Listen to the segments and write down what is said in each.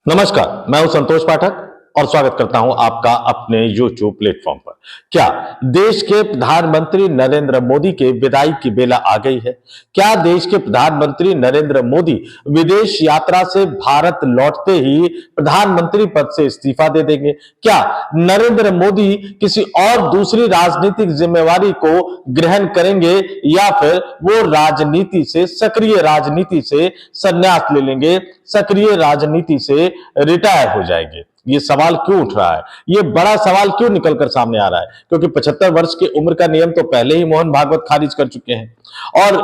नमस्कार, मैं हूं संतोष पाठक और स्वागत करता हूं आपका अपने YouTube प्लेटफॉर्म पर। क्या देश के प्रधानमंत्री नरेंद्र मोदी के विदाई की बेला आ गई है? क्या देश के प्रधानमंत्री नरेंद्र मोदी विदेश यात्रा से भारत लौटते ही प्रधानमंत्री पद से इस्तीफा दे देंगे? क्या नरेंद्र मोदी किसी और दूसरी राजनीतिक जिम्मेवारी को ग्रहण करेंगे या फिर वो सक्रिय राजनीति से संन्यास ले लेंगे, सक्रिय राजनीति से रिटायर हो जाएंगे? ये सवाल क्यों उठ रहा है? ये बड़ा सवाल क्यों निकलकर सामने आ रहा है? क्योंकि 75 वर्ष की उम्र का नियम तो पहले ही मोहन भागवत खारिज कर चुके हैं और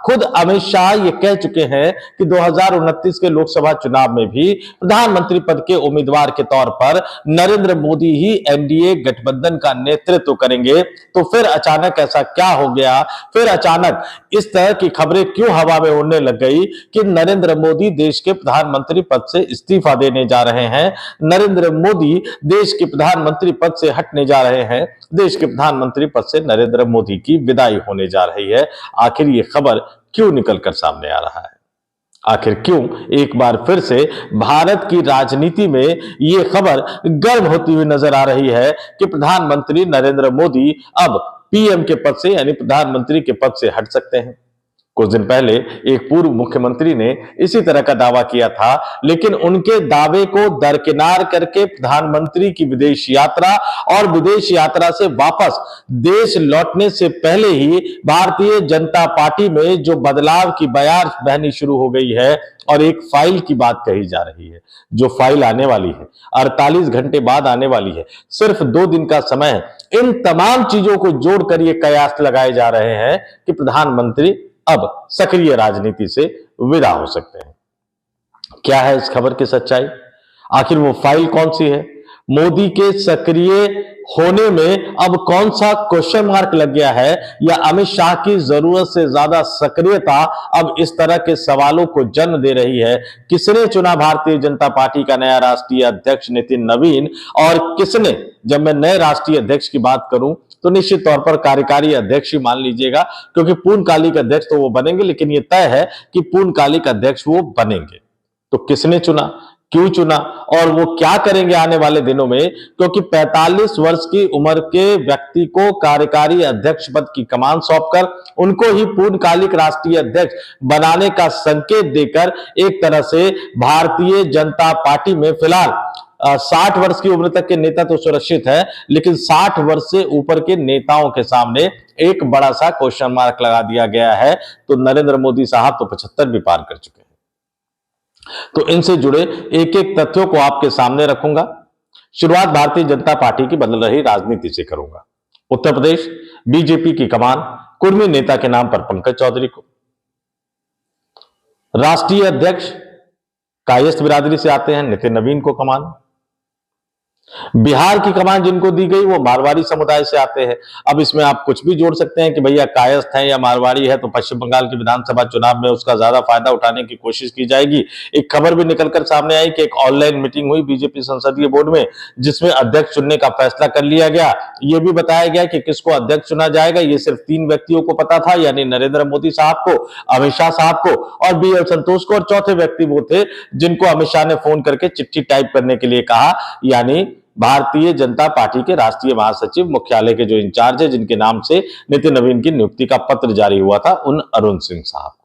खुद अमित शाह ये कह चुके हैं कि 2029 के लोकसभा चुनाव में भी प्रधानमंत्री पद के उम्मीदवार के तौर पर नरेंद्र मोदी ही एनडीए गठबंधन का नेतृत्व करेंगे। तो फिर अचानक ऐसा क्या हो गया? फिर अचानक इस तरह की खबरें क्यों हवा में उड़ने लग गई कि नरेंद्र मोदी देश के प्रधानमंत्री पद से इस्तीफा देने जा रहे हैं, नरेंद्र मोदी देश के प्रधानमंत्री पद से हटने जा रहे हैं, देश के प्रधानमंत्री पद से नरेंद्र मोदी की विदाई होने जा रही है? आखिर ये खबर क्यों निकलकर सामने आ रहा है? आखिर क्यों एक बार फिर से भारत की राजनीति में यह खबर गर्म होती हुई नजर आ रही है कि प्रधानमंत्री नरेंद्र मोदी अब पीएम के पद से यानी प्रधानमंत्री के पद से हट सकते हैं? कुछ दिन पहले एक पूर्व मुख्यमंत्री ने इसी तरह का दावा किया था, लेकिन उनके दावे को दरकिनार करके प्रधानमंत्री की विदेश यात्रा और विदेश यात्रा से वापस देश लौटने से पहले ही भारतीय जनता पार्टी में जो बदलाव की बयार बहनी शुरू हो गई है और एक फाइल की बात कही जा रही है। जो फाइल आने वाली है 48 घंटे बाद आने वाली है, सिर्फ 2 दिन का समय है। इन तमाम चीजों को जोड़कर ये कयास लगाए जा रहे हैं कि प्रधानमंत्री अब सक्रिय राजनीति से विदा हो सकते हैं। क्या है इस खबर की सच्चाई? आखिर वो फाइल कौन सी है? मोदी के सक्रिय होने में अब कौन सा क्वेश्चन मार्क लग गया है, या अमित शाह की जरूरत से ज्यादा सक्रियता अब इस तरह के सवालों को जन्म दे रही है? किसने चुना भारतीय जनता पार्टी का नया राष्ट्रीय अध्यक्ष नितिन नवीन, और किसने, जब मैं नए राष्ट्रीय अध्यक्ष की बात करूं तो निश्चित तौर पर कार्यकारी अध्यक्ष ही मान लीजिएगा, क्योंकि पूर्णकालिक अध्यक्ष तो वो बनेंगे, लेकिन ये तय है कि पूर्णकालिक अध्यक्ष वो बनेंगे। तो किसने चुना, क्यों चुना और वो क्या करेंगे आने वाले दिनों में? क्योंकि 45 वर्ष की उम्र के व्यक्ति को कार्यकारी अध्यक्ष पद की कमान सौंपकर उनको ही पूर्णकालिक राष्ट्रीय अध्यक्ष बनाने का संकेत देकर एक तरह से भारतीय जनता पार्टी में फिलहाल 60 वर्ष की उम्र तक के नेता तो सुरक्षित है, लेकिन 60 वर्ष से ऊपर के नेताओं के सामने एक बड़ा सा क्वेश्चन मार्क लगा दिया गया है। तो नरेंद्र मोदी साहब तो 75 भी पार कर चुके हैं। तो इनसे जुड़े एक एक तथ्यों को आपके सामने रखूंगा। शुरुआत भारतीय जनता पार्टी की बदल रही राजनीति से करूंगा। उत्तर प्रदेश बीजेपी की कमान कुर्मी नेता के नाम पर पंकज चौधरी को, राष्ट्रीय अध्यक्ष कायस्थ बिरादरी से आते हैं नितिन नवीन को कमान। बिहार की कमान जिनको दी गई वो मारवाड़ी समुदाय से आते हैं। अब इसमें आप कुछ भी जोड़ सकते हैं कि भैया कायस्थ है या मारवाड़ी है, तो पश्चिम बंगाल के विधानसभा चुनाव में उसका ज्यादा फायदा उठाने की कोशिश की जाएगी। एक खबर भी निकलकर सामने आई कि एक ऑनलाइन मीटिंग हुई बीजेपी संसदीय बोर्ड में, जिसमें अध्यक्ष चुनने का फैसला कर लिया गया। यह भी बताया गया कि किसको अध्यक्ष चुना जाएगा ये सिर्फ 3 व्यक्तियों को पता था, यानी नरेंद्र मोदी साहब को, अमित शाह साहब को और BL संतोष को, और चौथे व्यक्ति वो थे जिनको अमित शाह ने फोन करके चिट्ठी टाइप करने के लिए कहा, यानी भारतीय जनता पार्टी के राष्ट्रीय महासचिव, मुख्यालय के जो इंचार्ज है, जिनके नाम से नितिन नवीन की नियुक्ति का पत्र जारी हुआ था, उन अरुण सिंह साहब को।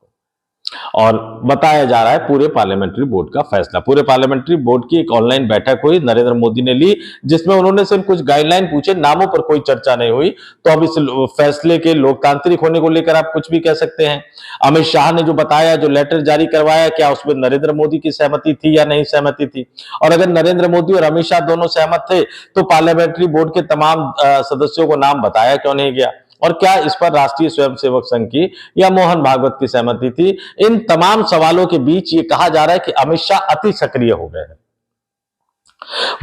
और बताया जा रहा है पूरे पार्लियामेंट्री बोर्ड का फैसला, पूरे पार्लियामेंट्री बोर्ड की एक ऑनलाइन बैठक हुई, नरेंद्र मोदी ने ली, जिसमें उन्होंने सिर्फ कुछ गाइडलाइन पूछे, नामों पर कोई चर्चा नहीं हुई। तो अब इस फैसले के लोकतांत्रिक होने को लेकर आप कुछ भी कह सकते हैं। अमित शाह ने जो बताया, जो लेटर जारी करवाया, क्या उसमें नरेंद्र मोदी की सहमति थी या नहीं सहमति थी? और अगर नरेंद्र मोदी और अमित शाह दोनों सहमत थे तो पार्लियामेंट्री बोर्ड के तमाम सदस्यों को नाम बताया क्यों नहीं गया? और क्या इस पर राष्ट्रीय स्वयंसेवक संघ की या मोहन भागवत की सहमति थी? इन तमाम सवालों के बीच ये कहा जा रहा है कि अमित शाह अति सक्रिय हो गए हैं।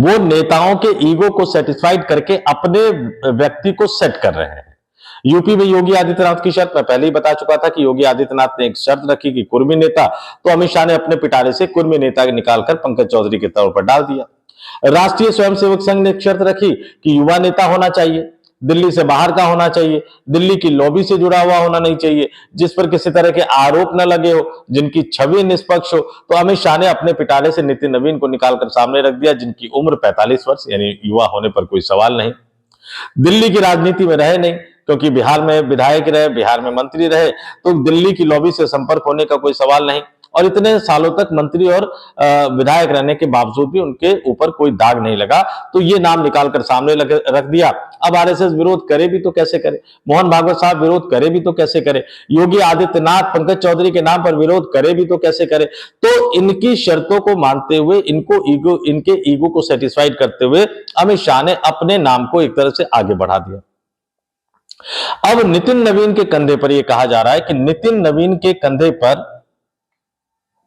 वो नेताओं के ईगो को सेटिस्फाइड करके अपने व्यक्ति को सेट कर रहे हैं। यूपी में योगी आदित्यनाथ की शर्त मैं पहले ही बता चुका था कि योगी आदित्यनाथ ने एक शर्त रखी कि कुर्मी नेता, तो अमित शाह ने अपने पिटारे से कुर्मी नेता निकालकर पंकज चौधरी के तौर पर डाल दिया। राष्ट्रीय स्वयंसेवक संघ ने एक शर्त रखी कि युवा नेता होना चाहिए, दिल्ली से बाहर का होना चाहिए, दिल्ली की लॉबी से जुड़ा हुआ होना नहीं चाहिए, जिस पर किसी तरह के आरोप न लगे हो, जिनकी छवि निष्पक्ष हो। तो अमित शाह ने अपने पिटारे से नितिन नवीन को निकालकर सामने रख दिया, जिनकी उम्र 45 वर्ष यानी युवा होने पर कोई सवाल नहीं, दिल्ली की राजनीति में रहे नहीं, क्योंकि बिहार में विधायक रहे, बिहार में मंत्री रहे, तो दिल्ली की लॉबी से संपर्क होने का कोई सवाल नहीं, और इतने सालों तक मंत्री और विधायक रहने के बावजूद भी उनके ऊपर कोई दाग नहीं लगा। तो ये नाम निकालकर सामने रख दिया। अब आरएसएस विरोध करे भी तो कैसे करे, मोहन भागवत साहब विरोध करे भी तो कैसे करे, योगी आदित्यनाथ पंकज चौधरी के नाम पर विरोध करे भी तो कैसे करे। तो इनकी शर्तों को मानते हुए, इनके ईगो को सेटिस्फाइड करते हुए अमित शाह ने अपने नाम को एक तरह से आगे बढ़ा दिया। अब नितिन नवीन के कंधे पर यह कहा जा रहा है कि नितिन नवीन के कंधे पर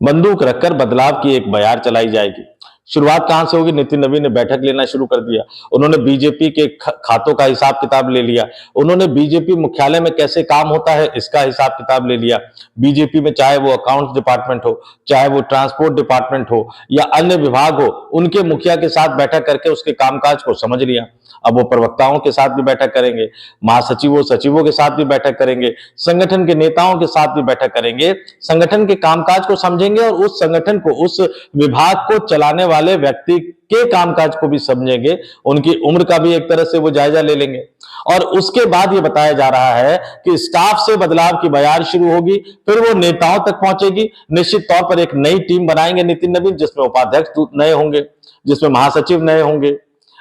बंदूक रखकर बदलाव की एक बयार चलाई जाएगी। शुरुआत कहां से होगी? नितिन नवीन ने बैठक लेना शुरू कर दिया, उन्होंने बीजेपी के खातों का हिसाब किताब ले लिया, उन्होंने बीजेपी मुख्यालय में कैसे काम होता है इसका हिसाब किताब ले लिया। बीजेपी में चाहे वो अकाउंट्स डिपार्टमेंट हो, चाहे वो ट्रांसपोर्ट डिपार्टमेंट हो या अन्य विभाग हो, उनके मुखिया के साथ बैठक करके उसके कामकाज को समझ लिया। अब वो प्रवक्ताओं के साथ भी बैठक करेंगे, महासचिवों सचिवों के साथ भी बैठक करेंगे, संगठन के नेताओं के साथ भी बैठक करेंगे, संगठन के कामकाज को समझेंगे और उस संगठन को, उस विभाग को चलाने वाले व्यक्ति के कामकाज को भी समझेंगे, उनकी उम्र का भी एक तरह से वो जायजा ले लेंगे। और उसके बाद ये बताया जा रहा है कि स्टाफ से बदलाव की बयार शुरू होगी, फिर वो नेताओं तक पहुंचेगी। निश्चित तौर पर एक नई टीम बनाएंगे नितिन नवीन, जिसमें उपाध्यक्ष नए होंगे, जिसमें महासचिव नए होंगे,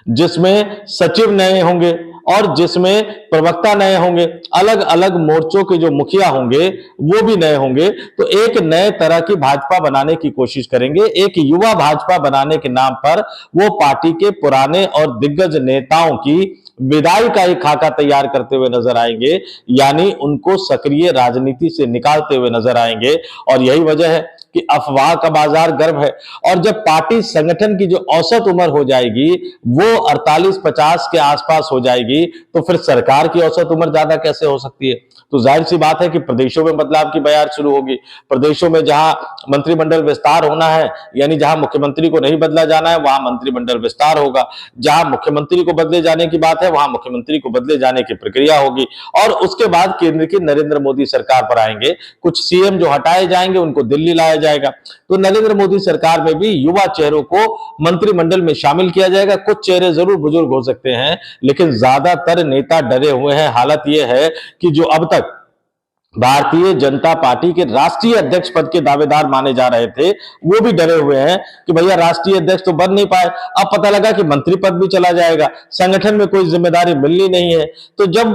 जिसमें सचिव नए होंगे और जिसमें प्रवक्ता नए होंगे, अलग अलग मोर्चों के जो मुखिया होंगे वो भी नए होंगे। तो एक नए तरह की भाजपा बनाने की कोशिश करेंगे, एक युवा भाजपा बनाने के नाम पर वो पार्टी के पुराने और दिग्गज नेताओं की विदाई का एक खाका तैयार करते हुए नजर आएंगे, यानी उनको सक्रिय राजनीति से निकालते हुए नजर आएंगे। और यही वजह है कि अफवाह का बाजार गर्म है, और जब पार्टी संगठन की जो औसत उम्र हो जाएगी वो 48-50 के आसपास हो जाएगी, तो फिर सरकार की औसत उम्र ज्यादा कैसे हो सकती है? तो जाहिर सी बात है कि प्रदेशों में बदलाव की बयार शुरू होगी। प्रदेशों में जहां मंत्रिमंडल विस्तार होना है, यानी जहां मुख्यमंत्री को नहीं बदला जाना है वहां मंत्रिमंडल विस्तार होगा, जहां मुख्यमंत्री को बदले जाने की बात है वहां मुख्यमंत्री को बदले जाने की प्रक्रिया होगी। और उसके बाद केंद्र की नरेंद्र मोदी सरकार पर आएंगे, कुछ सीएम जो हटाए जाएंगे उनको दिल्ली लाया जाएगा। तो नरेंद्र मोदी सरकार में भी युवा चेहरों को मंत्रिमंडल में शामिल किया जाएगा। कुछ चेहरे जरूर बुजुर्ग हो सकते हैं, लेकिन ज्यादातर नेता डरे हुए हैं। हालत यह है कि जो अब तक भारतीय जनता पार्टी के राष्ट्रीय अध्यक्ष पद के दावेदार माने जा रहे थे, वो भी डरे हुए हैं कि भैया राष्ट्रीय अध्यक्ष तो बन नहीं पाए, अब पता लगा कि मंत्री पद भी चला जाएगा, संगठन में कोई जिम्मेदारी मिलनी नहीं है। तो जब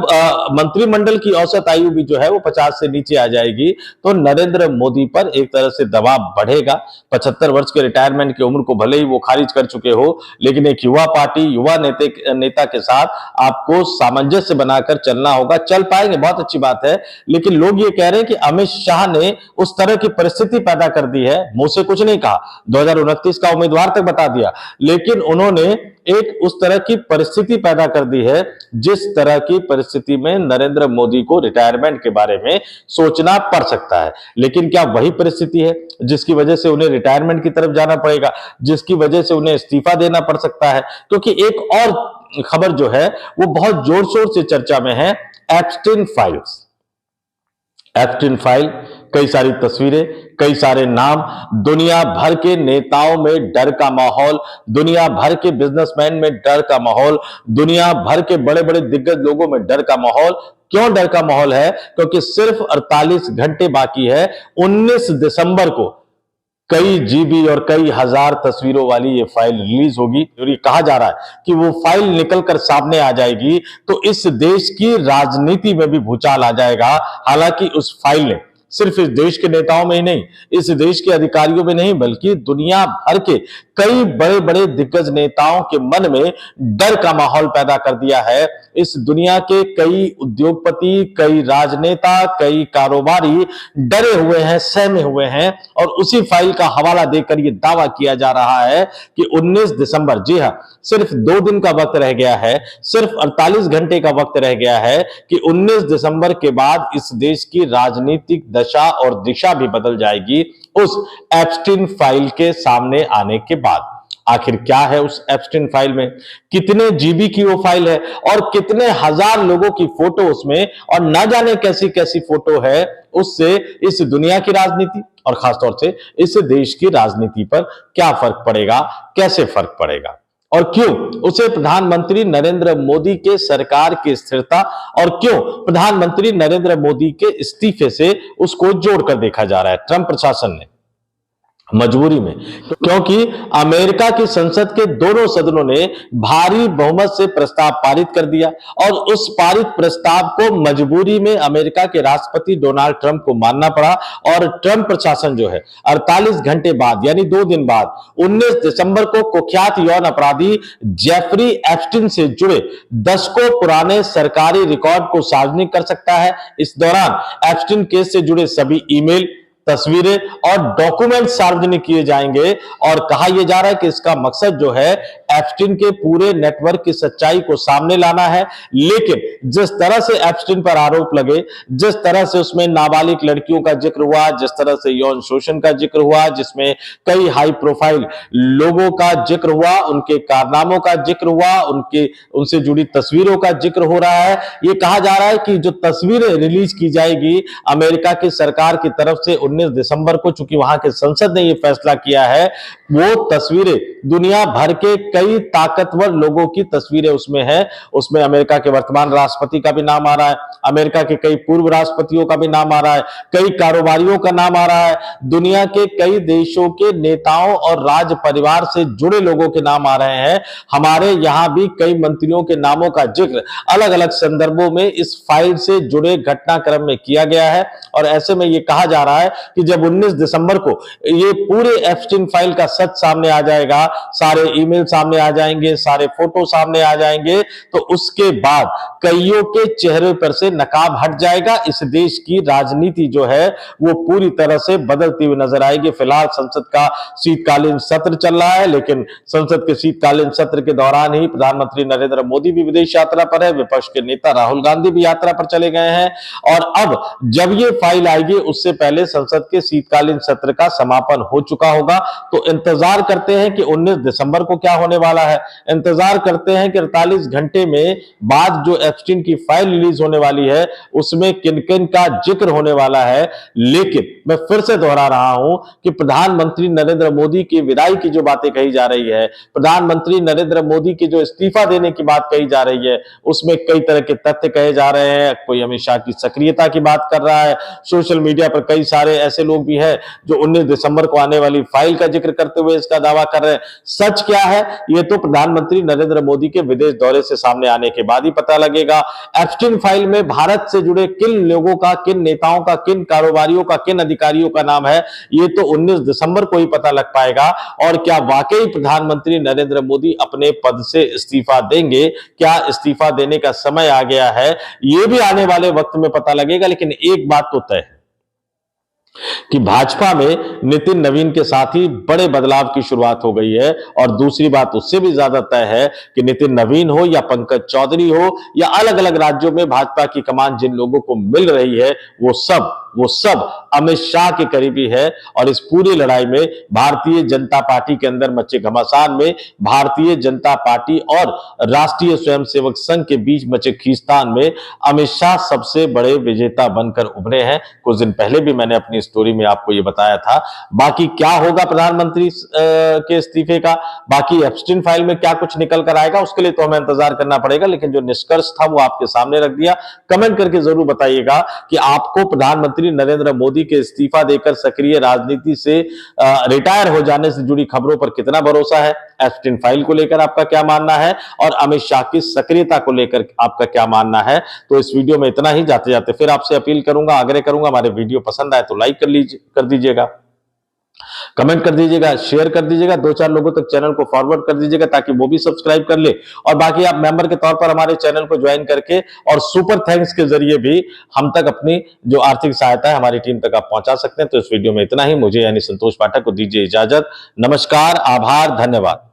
मंत्रिमंडल की औसत आयु भी जो है वो 50 से नीचे आ जाएगी, तो नरेंद्र मोदी पर एक तरह से दबाव बढ़ेगा। 75 वर्ष के रिटायरमेंट की उम्र को भले ही वो खारिज कर चुके हो, लेकिन एक युवा पार्टी, युवा नेता के साथ आपको सामंजस्य बनाकर चलना होगा। चल पाएंगे, बहुत अच्छी बात है, लेकिन लोग ये कह रहे हैं कि अमित शाह ने उस तरह की परिस्थिति पैदा कर दी है। मुंह से कुछ नहीं कहा, 2029 का उम्मीदवार तक बता दिया, लेकिन उन्होंने एक उस तरह की परिस्थिति पैदा कर दी है जिस तरह की परिस्थिति में नरेंद्र मोदी को रिटायरमेंट के बारे में सोचना पड़ सकता है। लेकिन क्या वही परिस्थिति है जिसकी वजह से उन्हें रिटायरमेंट की तरफ जाना पड़ेगा, जिसकी वजह से उन्हें इस्तीफा देना पड़ सकता है? क्योंकि एक और खबर जो है वो बहुत जोर शोर से चर्चा में है, एप्स्टीन फाइल्स। एप्स्टीन फाइल, कई सारी तस्वीरें, कई सारे नाम, दुनिया भर के नेताओं में डर का माहौल, दुनिया भर के बिजनेसमैन में डर का माहौल, दुनिया भर के बड़े बड़े दिग्गज लोगों में डर का माहौल। क्यों डर का माहौल है? क्योंकि सिर्फ 48 घंटे बाकी है, 19 दिसंबर को कई जीबी और कई हजार तस्वीरों वाली ये फाइल रिलीज होगी। और ये कहा जा रहा है कि वो फाइल निकलकर सामने आ जाएगी तो इस देश की राजनीति में भी भूचाल आ जाएगा। हालांकि उस फाइल ने सिर्फ इस देश के नेताओं में ही नहीं, इस देश के अधिकारियों में नहीं, बल्कि दुनिया भर के कई बड़े बड़े दिग्गज नेताओं के मन में डर का माहौल पैदा कर दिया है। इस दुनिया के कई उद्योगपति, कई राजनेता, कई कारोबारी डरे हुए हैं, सहमे हुए हैं। और उसी फाइल का हवाला देकर यह दावा किया जा रहा है कि 19 दिसंबर, जी हां, सिर्फ 2 दिन का वक्त रह गया है, सिर्फ 48 घंटे का वक्त रह गया है कि 19 दिसंबर के बाद इस देश की राजनीतिक दशा और दिशा भी बदल जाएगी उस एप्स्टीन फाइल के सामने आने के बाद। आखिर क्या है उस एप्स्टीन फाइल में, कितने जीबी की वो फाइल है और कितने हजार लोगों की फोटो उसमें, और ना जाने कैसी कैसी फोटो है, उससे इस दुनिया की राजनीति और खासतौर से इस देश की राजनीति पर क्या फर्क पड़ेगा, कैसे फर्क पड़ेगा, और क्यों उसे प्रधानमंत्री नरेंद्र मोदी के सरकार की स्थिरता और क्यों प्रधानमंत्री नरेंद्र मोदी के इस्तीफे से उसको जोड़कर देखा जा रहा है ट्रंप प्रशासन ने मजबूरी में, क्योंकि अमेरिका की संसद के दोनों सदनों ने भारी बहुमत से प्रस्ताव पारित कर दिया और उस पारित प्रस्ताव को मजबूरी में अमेरिका के राष्ट्रपति डोनाल्ड ट्रंप को मानना पड़ा। और ट्रंप प्रशासन जो है 48 घंटे बाद यानी 2 दिन बाद 19 दिसंबर को कुख्यात यौन अपराधी जेफरी एप्स्टीन से जुड़े दशकों पुराने सरकारी रिकॉर्ड को सार्वजनिक कर सकता है। इस दौरान एप्स्टीन केस से जुड़े सभी ईमेल, तस्वीरें और डॉक्यूमेंट सार्वजनिक किए जाएंगे और कहा यह जा रहा है कि इसका मकसद जो है एप्स्टीन के पूरे नेटवर्क की सच्चाई को सामने लाना है। लेकिन जिस तरह से एप्स्टीन पर आरोप लगे, जिस तरह से उसमें नाबालिग लड़कियों का जिक्र हुआ, जिस तरह से यौन शोषण का जिक्र हुआ, जिसमें कई हाई प्रोफाइल लोगों का जिक्र हुआ, उनके कारनामों का जिक्र हुआ, उनसे जुड़ी तस्वीरों का जिक्र हो रहा है। यह कहा जा रहा है कि जो तस्वीरें रिलीज की जाएगी अमेरिका की सरकार की तरफ से 19 दिसंबर को, चूंकि वहां के संसद ने यह फैसला किया है, वो तस्वीरें दुनिया भर के कई ताकतवर लोगों की तस्वीरें उसमें हैं। उसमें अमेरिका के वर्तमान राष्ट्रपति का भी नाम आ रहा है, अमेरिका के कई पूर्व राष्ट्रपतियों का भी नाम आ रहा है, कई कारोबारियों का नाम आ रहा है, दुनिया के कई देशों के नेताओं और राज परिवार से जुड़े लोगों के नाम आ रहे हैं। हमारे यहां भी कई मंत्रियों के नामों का जिक्र अलग अलग संदर्भों में इस फाइल से जुड़े घटनाक्रम में किया गया है। और ऐसे में यह कहा जा रहा है कि जब 19 दिसंबर को ये पूरे एप्स्टीन फाइल का सच सामने आ जाएगा, सारे ईमेल सामने आ जाएंगे, सारे फोटो सामने आ जाएंगे, तो उसके बाद कईयों के चेहरे पर से नकाब हट जाएगा। इस देश की राजनीति जो है वो पूरी तरह से बदलती हुई नजर आएगी। फिलहाल संसद का शीतकालीन सत्र चल रहा है, लेकिन संसद के शीतकालीन सत्र के दौरान ही प्रधानमंत्री नरेंद्र मोदी भी विदेश यात्रा पर है, विपक्ष के नेता राहुल गांधी भी यात्रा पर चले गए हैं। और अब जब ये फाइल आएगी उससे पहले संसद के शीतकालीन सत्र का समापन हो चुका होगा। तो इंतजार करते हैं कि 19 दिसंबर को क्या होने वाला है, इंतजार करते हैं कि 48 घंटे में बाद जो एप्स्टीन की फाइल रिलीज होने वाली है उसमें किन किन का जिक्र होने वाला है। लेकिन मैं फिर से दोहरा रहा हूं कि प्रधानमंत्री नरेंद्र मोदी की विदाई की जो बातें कही जा रही है, प्रधानमंत्री नरेंद्र मोदी की जो इस्तीफा देने की बात कही जा रही है, उसमें कई तरह के तथ्य कहे जा रहे हैं। कोई अमित शाह की सक्रियता की बात कर रहा है, सोशल मीडिया पर कई सारे ऐसे लोग भी हैं जो 19 दिसंबर को आने वाली फाइल का जिक्र करते हुए इसका दावा कर रहे हैं। सच क्या है यह तो प्रधानमंत्री नरेंद्र मोदी के विदेश दौरे से सामने आने के बाद ही पता लगेगा। एप्स्टीन फाइल में भारत से जुड़े किन लोगों का, किन नेताओं का, किन कारोबारियों का, किन अधिकारियों का नाम है, यह तो 19 दिसंबर को ही पता लग पाएगा। और क्या वाकई प्रधानमंत्री नरेंद्र मोदी अपने पद से इस्तीफा देंगे, क्या इस्तीफा देने का समय आ गया है, यह भी आने वाले वक्त में पता लगेगा। लेकिन एक बात तो तय है कि भाजपा में नितिन नवीन के साथ ही बड़े बदलाव की शुरुआत हो गई है। और दूसरी बात उससे भी ज्यादा तय है कि नितिन नवीन हो या पंकज चौधरी हो या अलग अलग राज्यों में भाजपा की कमान जिन लोगों को मिल रही है वो सब अमित शाह के करीबी है। और इस पूरी लड़ाई में भारतीय जनता पार्टी के अंदर मचे घमासान में भारतीय जनता पार्टी और राष्ट्रीय स्वयंसेवक संघ के बीच मचे खींचतान में अमित शाह सबसे बड़े विजेता बनकर उभरे हैं। कुछ दिन पहले भी मैंने अपनी स्टोरी में आपको यह बताया था। बाकी क्या होगा प्रधानमंत्री के इस्तीफे का, बाकी एप्स्टीन फाइल में क्या कुछ निकल कर आएगा, उसके लिए तो हमें इंतजार करना पड़ेगा। लेकिन जो निष्कर्ष था वो आपके सामने रख दिया। कमेंट करके जरूर बताइएगा कि आपको प्रधानमंत्री नरेंद्र मोदी के इस्तीफा देकर सक्रिय राजनीति से रिटायर हो जाने से जुड़ी खबरों पर कितना भरोसा है, एप्स्टीन फाइल को लेकर आपका क्या मानना है और अमित शाह की सक्रियता को लेकर आपका क्या मानना है। तो इस वीडियो में इतना ही। जाते जाते फिर आपसे अपील करूंगा, आग्रह करूंगा, हमारे वीडियो पसंद आए तो लाइक कर दीजिएगा, कमेंट कर दीजिएगा, शेयर कर दीजिएगा, 2-4 लोगों तक चैनल को फॉरवर्ड कर दीजिएगा ताकि वो भी सब्सक्राइब कर ले। और बाकी आप मेंबर के तौर पर हमारे चैनल को ज्वाइन करके और सुपर थैंक्स के जरिए भी हम तक अपनी जो आर्थिक सहायता है हमारी टीम तक आप पहुंचा सकते हैं। तो इस वीडियो में इतना ही। मुझे यानी संतोष पाठक को दीजिए इजाजत। नमस्कार, आभार, धन्यवाद।